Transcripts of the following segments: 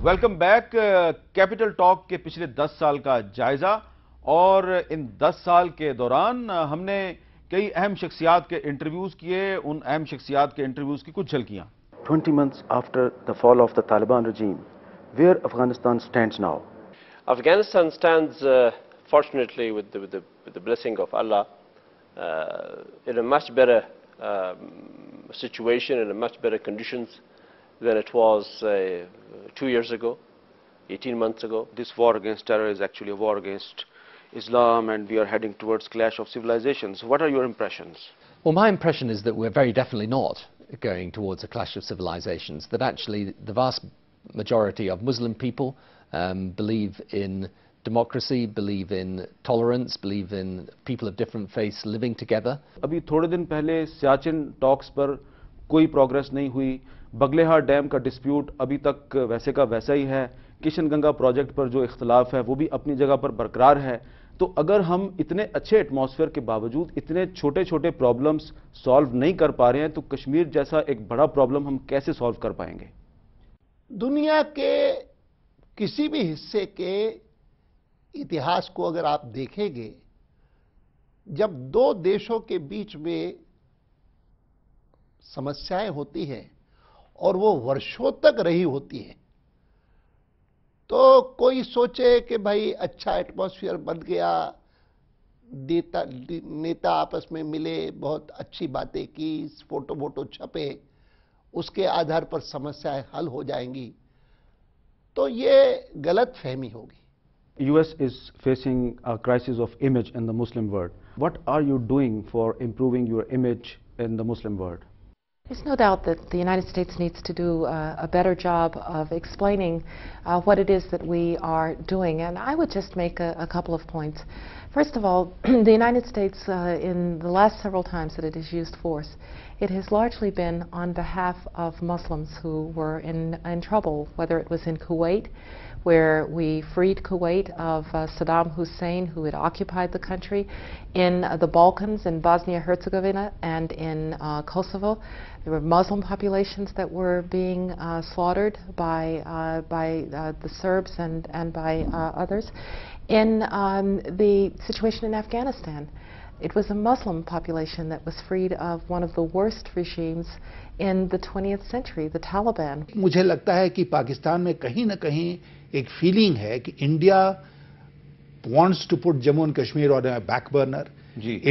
Welcome back. Capital talk کے پچھلے 10 سال کا جائزہ، اور ان 10 سال کے دوران ہم نے کئی اہم شخصیات کے انٹرویوز کیے. ان اہم شخصیات کے انٹرویوز کی کچھ جھلکیاں. 20 months after the fall of the Taliban regime, where Afghanistan stands now? Afghanistan stands, fortunately, with the blessing of Allah, in a much better situation, in a much better conditions than it was 2 years ago, 18 months ago. This war against terror is actually a war against Islam, and we are heading towards clash of civilizations. What are your impressions? Well, my impression is that we're very definitely not going towards a clash of civilizations, that actually the vast majority of Muslim people believe in democracy, believe in tolerance, believe in people of different faiths living together. ابھی تھوڑے دن پہلے سیاچن ٹاکس پر کوئی progress نہیں ہوئی. بگلیہار dam کا dispute ابھی تک ویسے کا ویسا ہی ہے. کشن گنگا پروجیکٹ پر جو اختلاف ہے وہ بھی اپنی جگہ پر برقرار ہے. تو اگر ہم اتنے اچھے ایٹماسفیئر کے باوجود اتنے چھوٹے چھوٹے پرابلمز سالو نہیں کر پا رہے ہیں تو کشمیر جیسا ایک بڑا پرابلم ہم کیسے سالو کر پائیں گے؟ دنیا کے کسی بھی حصے کے اتہاس کو اگر آپ دیکھیں گے، جب دو دیشوں کے بیچ میں سمسیایں ہوتی ہیں اور وہ ورشوں تک رہی ہوتی ہیں، تو کوئی سوچے کہ بھائی اچھا ایٹماسفیئر بن گیا، نیتا آپس میں ملے، بہت اچھی باتیں کی، فوٹو چھپے، اس کے آدھار پر سمسیایں حل ہو جائیں گی، تو یہ غلط فہمی ہوگی. US is facing a crisis of image in the Muslim world. What are you doing for improving your image in the Muslim world? There's no doubt that the United States needs to do a better job of explaining what it is that we are doing. And I would just make a couple of points. First of all, the United States, in the last several times that it has used force, it has largely been on behalf of Muslims who were in trouble, whether it was in Kuwait, where we freed Kuwait of Saddam Hussein, who had occupied the country, in the Balkans, in Bosnia-Herzegovina, and in Kosovo. There were Muslim populations that were being slaughtered by the Serbs and by others. In the situation in Afghanistan, it was a Muslim population that was freed of one of the worst regimes in the 20th century, the Taliban. مجھے لگتا ہے کہ پاکستان میں کہیں نہ کہیں ایک feeling ہے کہ India wants to put Jammu and Kashmir on a back burner.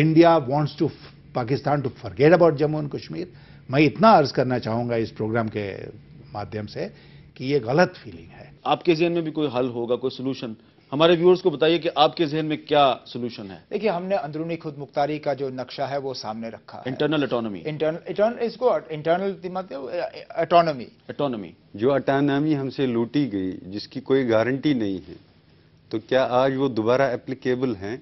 India wants to Pakistan to forget about Jammu and Kashmir. میں اتنا عرض کرنا چاہوں گا اس پروگرام کے مادھیم سے کہ یہ غلط فیلنگ ہے. آپ کے ذہن میں بھی کوئی حل ہوگا، کوئی سلوشن؟ ہمارے ویورز کو بتائیے کہ آپ کے ذہن میں کیا سلوشن ہے؟ دیکھیے، ہم نے اندرونی خود مختاری کا جو نقشہ ہے وہ سامنے رکھا ہے. Internal autonomy. اٹانومی جو اٹانومی ہم سے لوٹی گئی، جس کی کوئی گارنٹی نہیں ہے، تو کیا آج وہ دوبارہ اپلیکیبل ہیں؟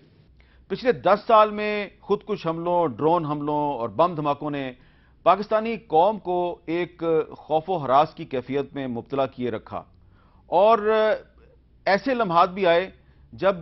پچھلے 10 سال میں خودکش حملوں، ڈرون حملوں اور بم دھماکوں نے پاکستانی قوم کو ایک خوف و ہراس کی کیفیت میں مبتلا کیے رکھا. اور ایسے لمحات بھی آئے جب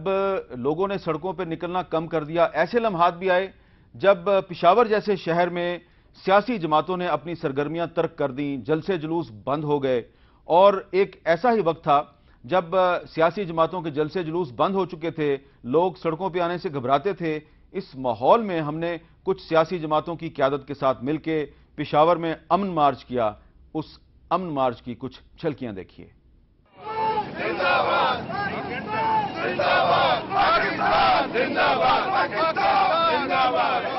لوگوں نے سڑکوں پہ نکلنا کم کر دیا. ایسے لمحات بھی آئے جب پشاور جیسے شہر میں سیاسی جماعتوں نے اپنی سرگرمیاں ترک کر دیں، جلسے جلوس بند ہو گئے. اور ایک ایسا ہی وقت تھا جب سیاسی جماعتوں کے جلسے جلوس بند ہو چکے تھے، لوگ سڑکوں پہ آنے سے گھبراتے تھے. اس ماحول میں ہم نے کچھ سیاسی جماعتوں کی قیادت کے ساتھ مل کے پشاور میں امن مارچ کیا. اس امن مارچ کی کچھ جھلکیاں دیکھیے.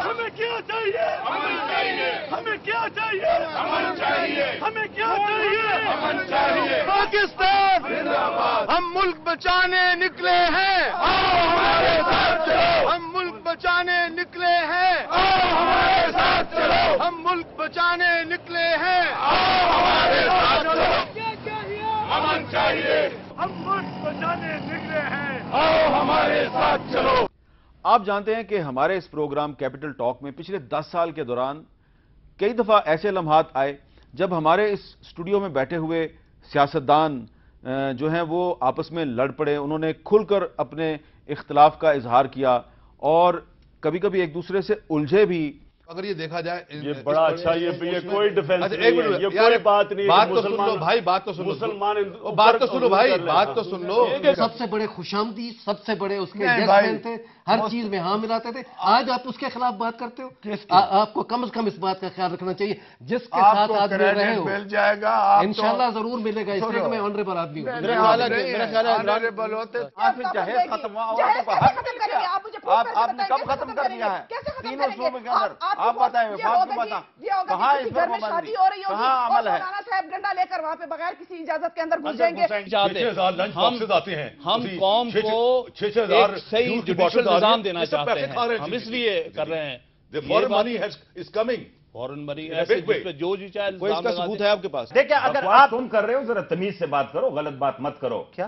ہمیں کیا چاہیے؟ امن چاہیے. ہمیں کیا چاہیے؟ امن چاہیے. ہمیں کیا چاہیے؟ امن چاہیے. پاکستان زندہ باد. ہم ملک بچانے نکلے ہیں، آؤ ہمارے ساتھ چلو. ہم ملک بچانے نکلے ہیں، آؤ ہمارے ساتھ چلو. ہم ملک بچانے نکلے ہیں، آؤ ہمارے ساتھ چلو. کیا چاہیے؟ امن چاہیے. ہم ملک بچانے نکلے ہیں، آؤ ہمارے ساتھ چلو. آپ جانتے ہیں کہ ہمارے اس پروگرام کیپٹل ٹاک میں پچھلے 10 سال کے دوران کئی دفعہ ایسے لمحات آئے جب ہمارے اس اسٹوڈیو میں بیٹھے ہوئے سیاستدان جو ہیں وہ آپس میں لڑ پڑے. انہوں نے کھل کر اپنے اختلاف کا اظہار کیا اور کبھی کبھی ایک دوسرے سے الجھے بھی. اگر یہ دیکھا جائے یہ بڑا اچھا، یہ کوئی ڈیفنس نہیں ہے، یہ کوئی بات نہیں ہے۔ بات تو سن لو بھائی، بات تو سن لو، بات تو سنو بھائی، بات تو سن لو۔ سب سے بڑے خوشامدی، سب سے بڑے اس کے یس مین تھے، ہر چیز میں ہاں ملاتے تھے۔ آج آپ اس کے خلاف بات کرتے ہو؟ آپ کو کم از کم اس بات کا خیال رکھنا چاہیے جس کے ساتھ آج مل رہے ہو مل جائے گا، انشاءاللہ ضرور ملے گا، اس لیے کہ میں آنریبل آدمی ہوں۔ میرا خیال ہے آنریبل ہوتے جہیز ختم ہوا، آپ نے کب ختم کر دیا ہے؟ تینوں صوبے کے اندر آپ بتائیں، وفاق کی بتا کہاں اس پر پابندی، کہاں عمل ہے؟ مولانا صاحب ڈنڈا لے کر وہاں پہ بغیر کسی اجازت کے اندر گھس جائیں گے۔ 6,000 لنچ باکسز آتے ہیں، ہم قوم کو ایک صحیح جوڈیشل نظام دینا چاہتے ہیں، ہم اس لیے کر رہے ہیں۔ فورن منی از کمنگ، فورن منی ایسے جس پہ جو چاہے کوئی اس کا ثبوت ہے آپ کے پاس؟ دیکھیں اگر آپ تم کر رہے ہو ذرا تمیز سے بات کرو، غلط بات مت کرو۔ کیا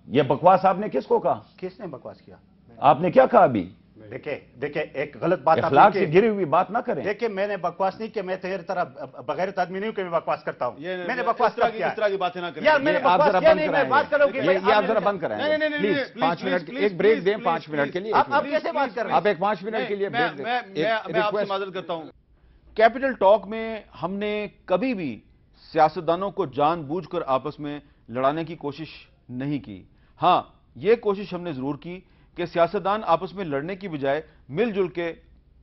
یہ بکواس آپ نے کس کو کہا؟ کس نے بکواس کیا؟ آپ نے کیا کہا ابھی؟ دیکھیں ایک غلط بات، اخلاق سے گری ہوئی بات نہ کریں۔ دیکھیں میں نے بکواس نہیں کہ میں تیرے طرح بغیر آدمی نہیں ہوں کہ میں بکواس کرتا ہوں، میں نے بکواس کیا؟ اس طرح کی باتیں نہ کریں یار میں نے بکواس کیا نہیں، میں بات کروں گی۔ یہ آپ ذرا بند کریں پلیز، 5 منٹ ایک بریک دیں، 5 منٹ کے لیے۔ آپ کیسے بات کر رہے ہیں؟ آپ ایک 5 منٹ کے لیے بریک دیں۔ میں آپ سے معذرت کرتا ہوں، کیپٹل ٹاک میں ہم نے کبھی بھی سیاستدانوں کو جان بوجھ کر آپس میں لڑانے کی کوشش نہیں کی۔ ہاں یہ کوشش ہم نے ضرور کی کہ سیاستدان آپس میں لڑنے کی بجائے مل جل کے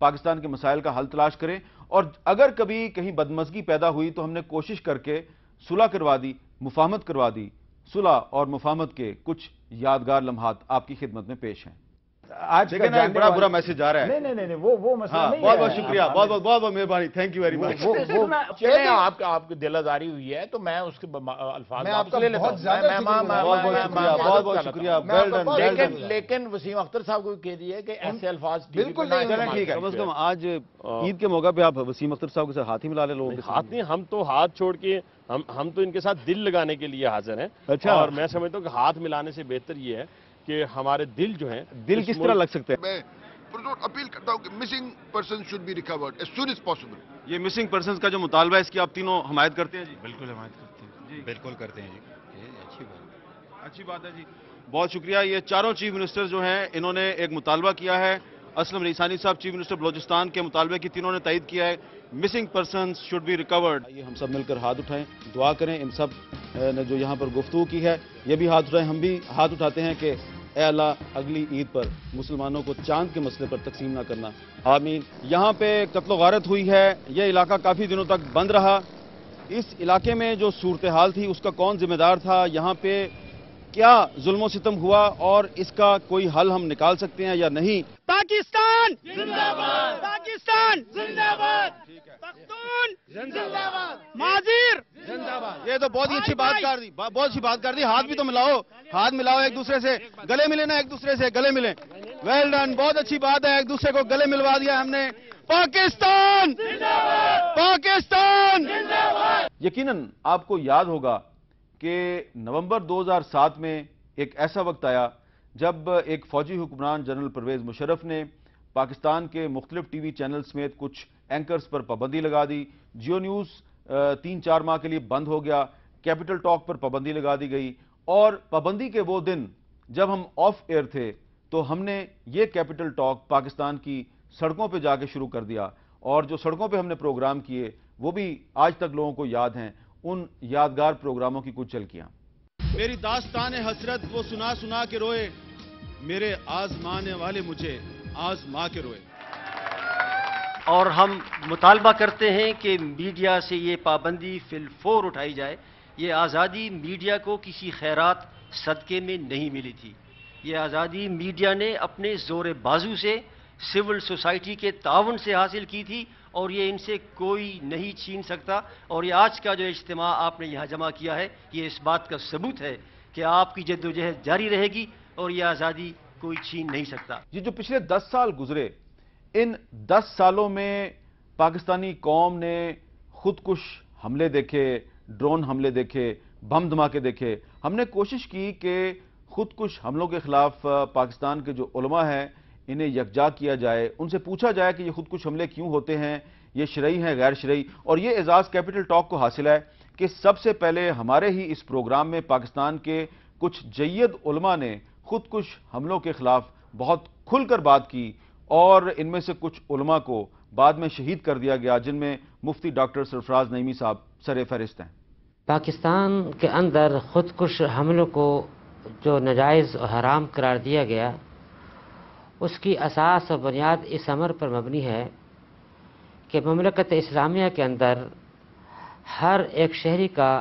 پاکستان کے مسائل کا حل تلاش کریں، اور اگر کبھی کہیں بدمزگی پیدا ہوئی تو ہم نے کوشش کر کے صلح کروا دی، مفاہمت کروا دی۔ صلح اور مفاہمت کے کچھ یادگار لمحات آپ کی خدمت میں پیش ہیں۔ آج لیکن ایک بڑا برا میسج آ رہا ہے۔ نہیں وہ مسئلہ نہیں ہے۔ بہت بہت شکریہ، بہت بہت مہربانی، تھینک یو ویری مچ۔ چلیں آپ کی دل آزاری ہوئی ہے تو میں اس کے الفاظ میں آپ کا بہت زیادہ بہت بہت شکریہ، لیکن وسیم اختر صاحب کو کہہ دیے کہ ایسے الفاظ بالکل نہیں، ٹھیک ہے، کم از کم آج عید کے موقع پہ آپ وسیم اختر صاحب کے ساتھ ہاتھ ہی ملا لے لوگوں کے ساتھ۔ ہاتھ نہیں، ہم تو ہاتھ چھوڑ کے ہم تو ان کے ساتھ دل لگانے کے لیے حاضر ہیں۔ اچھا، اور میں سمجھتا ہوں کہ ہاتھ ملانے سے بہتر یہ ہے کہ ہمارے دل جو ہیں، دل کس طرح لگ سکتے ہیں؟ میں پرزور اپیل کرتا ہوں کہ missing person should be recovered as soon as possible. یہ مسنگ پرسنز کا جو مطالبہ ہے اس کی آپ تینوں حمایت کرتے ہیں جی؟ بالکل حمایت کرتے ہیں جی، بالکل کرتے ہیں جی، اچھی بات ہے جی، بہت شکریہ۔ یہ چاروں چیف منسٹر جو ہیں انہوں نے ایک مطالبہ کیا ہے، اسلم ریسانی صاحب چیف منسٹر بلوچستان کے مطالبے کی تینوں نے تائید کیا ہے، missing persons should be recovered. یہ ہم سب مل کر ہاتھ اٹھائیں، دعا کریں، ان سب نے جو یہاں پر گفتگو کی ہے یہ بھی ہاتھ اٹھائیں، ہم بھی ہاتھ اٹھاتے ہیں کہ اے اللہ اگلی عید پر مسلمانوں کو چاند کے مسئلے پر تقسیم نہ کرنا، آمین۔ یہاں پہ قتل و غارت ہوئی ہے، یہ علاقہ کافی دنوں تک بند رہا۔ اس علاقے میں جو صورتحال تھی اس کا کون ذمہ دار تھا، یہاں پہ کیا ظلم و ستم ہوا اور اس کا کوئی حل ہم نکال سکتے ہیں یا نہیں؟ پاکستان زندہ باد، پاکستان زندہ باد، پختون زندہ باد، ماضر زندہ باد۔ یہ تو بہت ہی اچھی بات کر دی، بہت اچھی بات کر دی۔ ہاتھ بھی تو ملاؤ، ہاتھ ملاؤ ایک دوسرے سے، گلے ملے نا ایک دوسرے سے، گلے ملیں۔ ویل ڈن، بہت اچھی بات ہے، ایک دوسرے کو گلے ملوا دیا ہم نے۔ پاکستان زندہ باد، پاکستان زندہ باد۔ یقیناً آپ کو یاد ہوگا کہ نومبر 2007 میں ایک ایسا وقت آیا جب ایک فوجی حکمران جنرل پرویز مشرف نے پاکستان کے مختلف ٹی وی چینل سمیت کچھ اینکرز پر پابندی لگا دی۔ جیو نیوز 3-4 ماہ کے لیے بند ہو گیا، کیپٹل ٹاک پر پابندی لگا دی گئی، اور پابندی کے وہ دن جب ہم آف ایئر تھے تو ہم نے یہ کیپٹل ٹاک پاکستان کی سڑکوں پہ جا کے شروع کر دیا، اور جو سڑکوں پہ ہم نے پروگرام کیے وہ بھی آج تک لوگوں کو یاد ہیں، ان یادگار پروگراموں کی کچھ جھلکیاں۔ میری داستان حسرت وہ سنا سنا کے روئے، میرے آزمانے والے مجھے آزما کے روئے۔ اور ہم مطالبہ کرتے ہیں کہ میڈیا سے یہ پابندی فی الفور اٹھائی جائے۔ یہ آزادی میڈیا کو کسی خیرات صدقے میں نہیں ملی تھی، یہ آزادی میڈیا نے اپنے زور بازو سے، سول سوسائٹی کے تعاون سے حاصل کی تھی، اور یہ ان سے کوئی نہیں چھین سکتا۔ اور یہ آج کا جو اجتماع آپ نے یہاں جمع کیا ہے یہ اس بات کا ثبوت ہے کہ آپ کی جدوجہد جاری رہے گی اور یہ آزادی کوئی چھین نہیں سکتا۔ یہ جو پچھلے 10 سال گزرے، ان 10 سالوں میں پاکستانی قوم نے خودکش حملے دیکھے، ڈرون حملے دیکھے، بم دھماکے دیکھے۔ ہم نے کوشش کی کہ خودکش حملوں کے خلاف پاکستان کے جو علماء ہیں انہیں یکجا کیا جائے، ان سے پوچھا جائے کہ یہ خودکش حملے کیوں ہوتے ہیں، یہ شرعی ہیں غیر شرعی۔ اور یہ اعزاز کیپٹل ٹاک کو حاصل ہے کہ سب سے پہلے ہمارے ہی اس پروگرام میں پاکستان کے کچھ جید علماء نے خودکش حملوں کے خلاف بہت کھل کر بات کی، اور ان میں سے کچھ علماء کو بعد میں شہید کر دیا گیا، جن میں مفتی ڈاکٹر سرفراز نعیمی صاحب سر فہرست ہیں۔ پاکستان کے اندر خودکش حملوں کو جو ناجائز اور حرام قرار دیا گیا، اس کی اساس اور بنیاد اس امر پر مبنی ہے کہ مملکت اسلامیہ کے اندر ہر ایک شہری کا،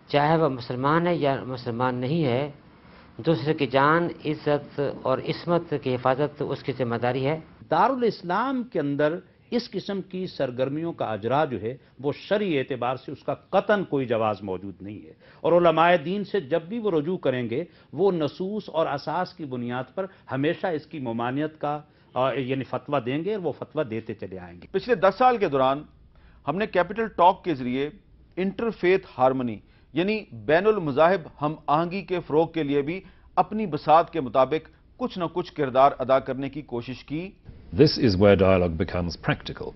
چاہے وہ مسلمان ہے یا مسلمان نہیں ہے، دوسرے کی جان، عزت اور عصمت کی حفاظت اس کی ذمہ داری ہے۔ دارالاسلام کے اندر اس قسم کی سرگرمیوں کا اجرا جو ہے وہ شرعی اعتبار سے اس کا قطعاً کوئی جواز موجود نہیں ہے، اور علماء دین سے جب بھی وہ رجوع کریں گے وہ نصوص اور اساس کی بنیاد پر ہمیشہ اس کی ممانعت کا یعنی فتویٰ دیں گے، اور وہ فتویٰ دیتے چلے آئیں گے۔ پچھلے 10 سال کے دوران ہم نے کیپٹل ٹاک کے ذریعے انٹرفیتھ ہارمنی یعنی بین المذاہب ہم آہنگی کے فروغ کے لیے بھی اپنی بساط کے مطابق کچھ نہ کچھ کردار ادا کرنے کی کوشش کی۔ This is where dialogue becomes practical.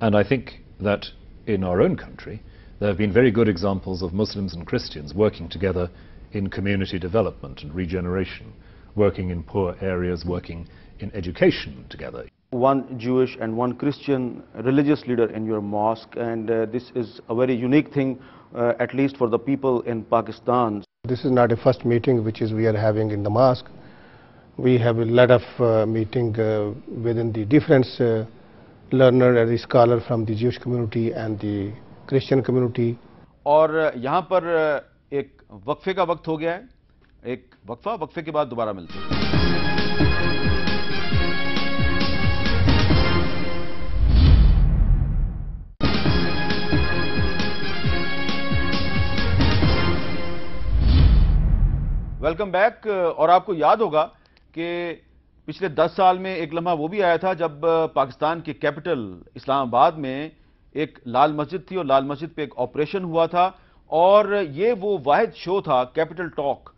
And I think that in our own country, there have been very good examples of Muslims and Christians working together in community development and regeneration, working in poor areas, working in education together. One Jewish and one Christian religious leader in your mosque, and this is a very unique thing, at least for the people in Pakistan. This is not a first meeting which we are having in the mosque. We have a lot of meeting within the different learner and scholar from the Jewish community and the Christian community. اور یہاں پر ایک وقفے کا وقت ہو گیا ہے، ایک وقفے کے بعد دوبارہ ملتے ہیں۔ Welcome back. اور آپ کو یاد ہوگا کہ پچھلے 10 سال میں ایک لمحہ وہ بھی آیا تھا جب پاکستان کے کیپٹل اسلام آباد میں ایک لال مسجد تھی، اور لال مسجد پہ ایک آپریشن ہوا تھا، اور یہ وہ واحد شو تھا کیپٹل ٹاک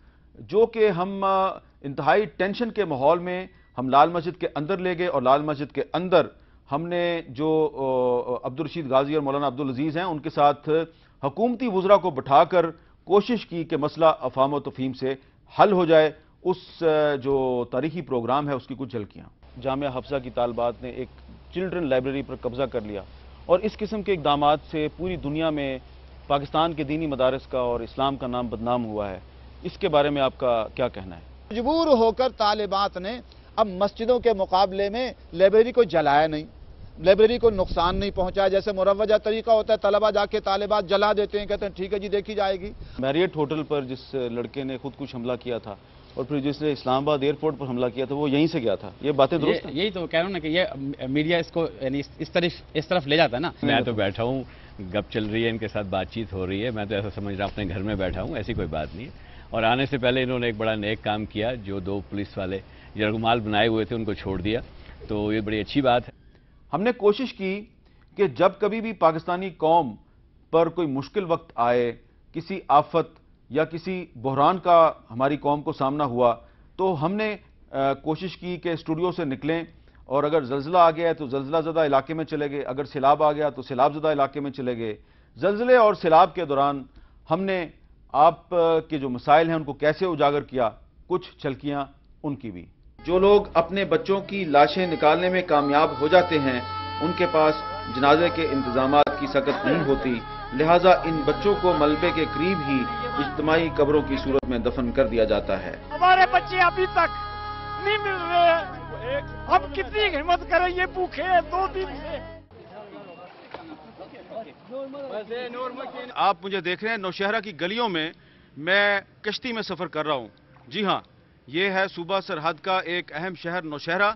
جو کہ ہم انتہائی ٹینشن کے ماحول میں ہم لال مسجد کے اندر لے گئے، اور لال مسجد کے اندر ہم نے جو عبدالرشید غازی اور مولانا عبدالعزیز ہیں ان کے ساتھ حکومتی وزراء کو بٹھا کر کوشش کی کہ مسئلہ افہام و تفہیم سے حل ہو جائے۔ اس جو تاریخی پروگرام ہے اس کی کچھ جھلکیاں۔ جامعہ حفصہ کی طالبات نے ایک چلڈرن لائبریری پر قبضہ کر لیا، اور اس قسم کے اقدامات سے پوری دنیا میں پاکستان کے دینی مدارس کا اور اسلام کا نام بدنام ہوا ہے۔ اس کے بارے میں آپ کا کیا کہنا ہے؟ مجبور ہو کر طالبات نے اب مسجدوں کے مقابلے میں لائبریری کو جلایا نہیں، لائبریری کو نقصان نہیں پہنچایا۔ جیسے مروجہ طریقہ ہوتا ہے، طلبہ جا کے طالبات جلا دیتے ہیں، کہتے ہیں ٹھیک ہے جی دیکھی جائے گی۔ میریٹ ہوٹل پر جس لڑکے نے خودکش حملہ کیا تھا اور پھر جس نے اسلام آباد ایئرپورٹ پر حملہ کیا تھا وہ یہیں سے گیا تھا، یہ باتیں درست ہیں؟ یہی تو کہہ رہا ہوں نا کہ یہ میڈیا اس کو یعنی اس طرف لے جاتا ہے نا۔ میں تو بیٹھا ہوں، گپ چل رہی ہے، ان کے ساتھ بات چیت ہو رہی ہے، میں تو ایسا سمجھ رہا ہوں اپنے گھر میں بیٹھا ہوں، ایسی کوئی بات نہیں ہے۔ اور آنے سے پہلے انہوں نے ایک بڑا نیک کام کیا، جو 2 پولیس والے یرغمال بنائے ہوئے تھے ان کو چھوڑ دیا، تو یہ بڑی اچھی بات ہے۔ ہم نے کوشش کی کہ جب کبھی بھی پاکستانی قوم پر کوئی مشکل وقت آئے، کسی آفت یا کسی بحران کا ہماری قوم کو سامنا ہوا، تو ہم نے کوشش کی کہ اسٹوڈیو سے نکلیں، اور اگر زلزلہ آ گیا ہے تو زلزلہ زدہ علاقے میں چلے گئے، اگر سیلاب آ گیا تو سیلاب زدہ علاقے میں چلے گئے۔ زلزلے اور سیلاب کے دوران ہم نے آپ کے جو مسائل ہیں ان کو کیسے اجاگر کیا، کچھ جھلکیاں ان کی بھی۔ جو لوگ اپنے بچوں کی لاشیں نکالنے میں کامیاب ہو جاتے ہیں ان کے پاس جنازے کے انتظامات کی سکت نہیں ہوتی، لہٰذا ان بچوں کو ملبے کے قریب ہی اجتماعی قبروں کی صورت میں دفن کر دیا جاتا ہے۔ ہمارے بچے ابھی تک نہیں مل رہے ہیں، ہم کتنی ہمت کریں، یہ بھوکے ہیں 2 دن سے۔ آپ مجھے دیکھ رہے ہیں نوشہرہ کی گلیوں میں، میں کشتی میں سفر کر رہا ہوں۔ جی ہاں، یہ ہے صوبہ سرحد کا ایک اہم شہر نوشہرہ،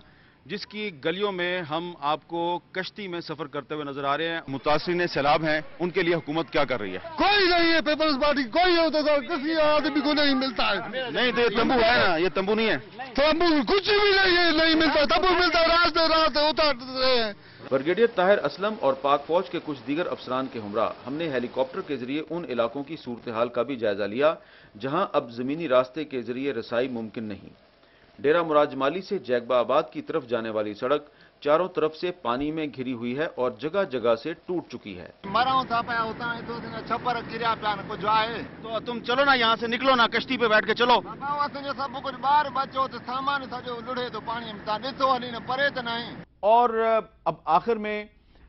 جس کی گلیوں میں ہم آپ کو کشتی میں سفر کرتے ہوئے نظر آ رہے ہیں۔ متاثرین سیلاب ہیں، ان کے لیے حکومت کیا کر رہی ہے؟ کوئی نہیں ہے، پیپلز پارٹی کوئی ہوتا تھا، کسی آدمی کو نہیں ملتا ہے۔ نہیں تو یہ تمبو ہے نا، یہ تمبو نہیں ہے، تمبو کچھ بھی نہیں ملتا، تمبو ملتا رات اتارتے ہیں۔ بریگیڈیئر طاہر اسلم اور پاک فوج کے کچھ دیگر افسران کے ہمراہ ہم نے ہیلی کاپٹر کے ذریعے ان علاقوں کی صورتحال کا بھی جائزہ لیا جہاں اب زمینی راستے کے ذریعے رسائی ممکن نہیں۔ ڈیرہ مراد جمالی سے جیگبہ آباد کی طرف جانے والی سڑک چاروں طرف سے پانی میں گھری ہوئی ہے اور جگہ جگہ سے ٹوٹ چکی ہے۔ تو تم چلو نا، یہاں سے نکلو نا، کشتی پہ بیٹھ کے چلو۔ اور اب آخر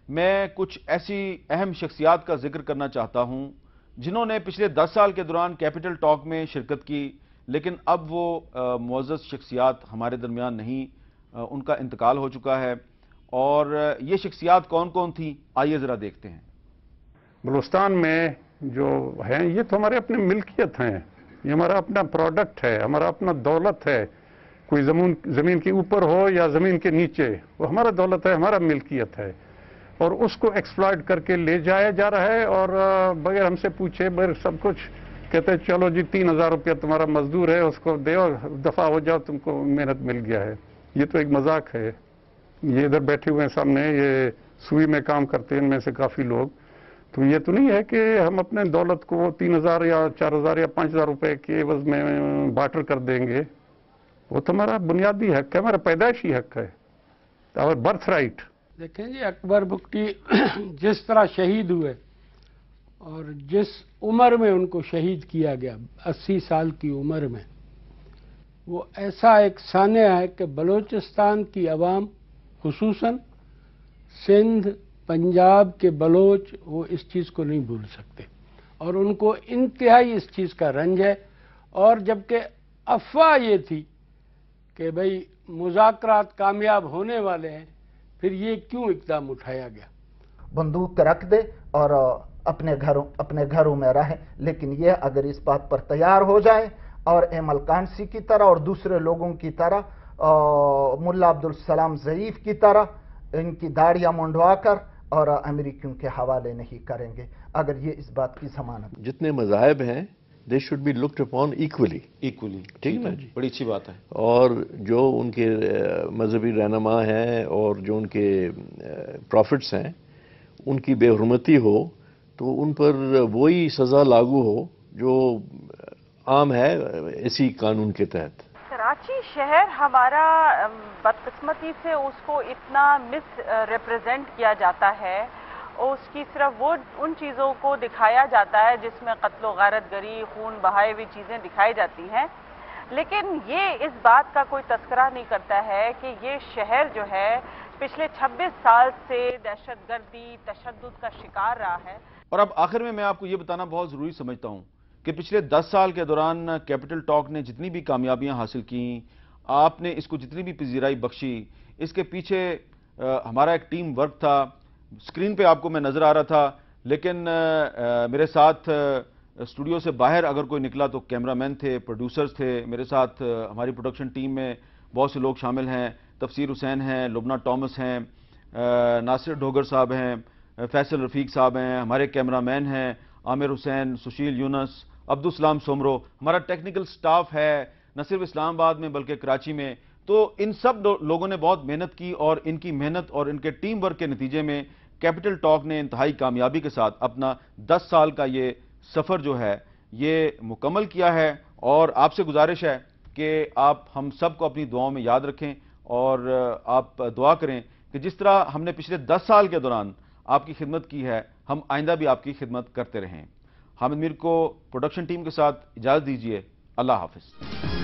میں کچھ ایسی اہم شخصیات کا ذکر کرنا چاہتا ہوں جنہوں نے پچھلے 10 سال کے دوران کیپٹل ٹاک میں شرکت کی، لیکن اب وہ معزز شخصیات ہمارے درمیان نہیں، ان کا انتقال ہو چکا ہے۔ اور یہ شخصیات کون کون تھیں، آئیے ذرا دیکھتے ہیں۔ بلوچستان میں جو ہیں یہ تو ہمارے اپنے ملکیت ہیں، یہ ہمارا اپنا پروڈکٹ ہے، ہمارا اپنا دولت ہے، کوئی زمین کے اوپر ہو یا زمین کے نیچے، وہ ہمارا دولت ہے، ہمارا ملکیت ہے، اور اس کو ایکسپلائٹ کر کے لے جایا جا رہا ہے، اور بغیر ہم سے پوچھے بغیر سب کچھ کہتے ہیں چلو جی 3000 روپیہ تمہارا مزدور ہے اس کو دے اور دفع ہو جاؤ، تم کو محنت مل گیا ہے۔ یہ تو ایک مذاق ہے۔ یہ ادھر بیٹھے ہوئے ہیں سامنے، یہ سوئی میں کام کرتے ہیں ان میں سے کافی لوگ، تو یہ تو نہیں ہے کہ ہم اپنے دولت کو 3000 یا 4000 یا 5000 روپے کے عوض میں بارٹر کر دیں گے۔ وہ تو ہمارا بنیادی حق ہے، ہمارا پیدائشی حق ہے، اور برتھ رائٹ۔ دیکھیں جی، اکبر بگٹی جس طرح شہید ہوئے اور جس عمر میں ان کو شہید کیا گیا، 80 سال کی عمر میں، وہ ایسا ایک سانحہ ہے کہ بلوچستان کی عوام، خصوصاً سندھ پنجاب کے بلوچ، وہ اس چیز کو نہیں بھول سکتے، اور ان کو انتہائی اس چیز کا رنج ہے۔ اور جبکہ افواہ یہ تھی کہ بھئی مذاکرات کامیاب ہونے والے ہیں، پھر یہ کیوں اقدام اٹھایا گیا؟ بندوق رکھ دے اور اپنے گھروں میں رہے، لیکن یہ اگر اس بات پر تیار ہو جائے اور ایمل کانسی کی طرح اور دوسرے لوگوں کی طرح، ملا عبدالسلام ضعیف کی طرح ان کی داڑیاں منڈوا کر اور امریکیوں کے حوالے نہیں کریں گے، اگر یہ اس بات کی ضمانت۔ جتنے مذاہب ہیں they should be looked upon equally, ٹھیک نا جی، بڑی اچھی بات ہے۔ اور جو ان کے مذہبی رہنما ہیں اور جو ان کے پروفٹس ہیں ان کی بے حرمتی ہو تو ان پر وہی سزا لاگو ہو جو عام ہے اسی قانون کے تحت۔ کراچی شہر ہمارا بدقسمتی سے اس کو اتنا مس ریپرزینٹ کیا جاتا ہے، اور اس کی صرف وہ ان چیزوں کو دکھایا جاتا ہے جس میں قتل و غارت گری، خون بہائے ہوئی چیزیں دکھائی جاتی ہیں، لیکن یہ اس بات کا کوئی تذکرہ نہیں کرتا ہے کہ یہ شہر جو ہے پچھلے 26 سال سے دہشت گردی، تشدد کا شکار رہا ہے۔ اور اب آخر میں آپ کو یہ بتانا بہت ضروری سمجھتا ہوں کہ پچھلے 10 سال کے دوران کیپٹل ٹاک نے جتنی بھی کامیابیاں حاصل کیں، آپ نے اس کو جتنی بھی پذیرائی بخشی، اس کے پیچھے ہمارا ایک ٹیم ورک تھا۔ اسکرین پہ آپ کو میں نظر آ رہا تھا، لیکن میرے ساتھ اسٹوڈیو سے باہر اگر کوئی نکلا تو کیمرہ مین تھے، پروڈیوسرز تھے، میرے ساتھ ہماری پروڈکشن ٹیم میں بہت سے لوگ شامل ہیں، تفسیر حسین ہیں، لبنہ ٹامس ہیں، ناصر ڈوگر صاحب ہیں، فیصل رفیق صاحب ہیں، ہمارے کیمرہ مین ہیں عامر حسین، سشیل یونس، عبدالسلام سومرو، ہمارا ٹیکنیکل سٹاف ہے نہ صرف اسلام آباد میں بلکہ کراچی میں۔ تو ان سب لوگوں نے بہت محنت کی، اور ان کی محنت اور ان کے ٹیم ورک کے نتیجے میں کیپٹل ٹاک نے انتہائی کامیابی کے ساتھ اپنا 10 سال کا یہ سفر جو ہے یہ مکمل کیا ہے۔ اور آپ سے گزارش ہے کہ آپ ہم سب کو اپنی دعاؤں میں یاد رکھیں، اور آپ دعا کریں کہ جس طرح ہم نے پچھلے 10 سال کے دوران آپ کی خدمت کی ہے، ہم آئندہ بھی آپ کی خدمت کرتے رہیں۔ حامد میر کو پروڈکشن ٹیم کے ساتھ اجازت دیجیے، اللہ حافظ۔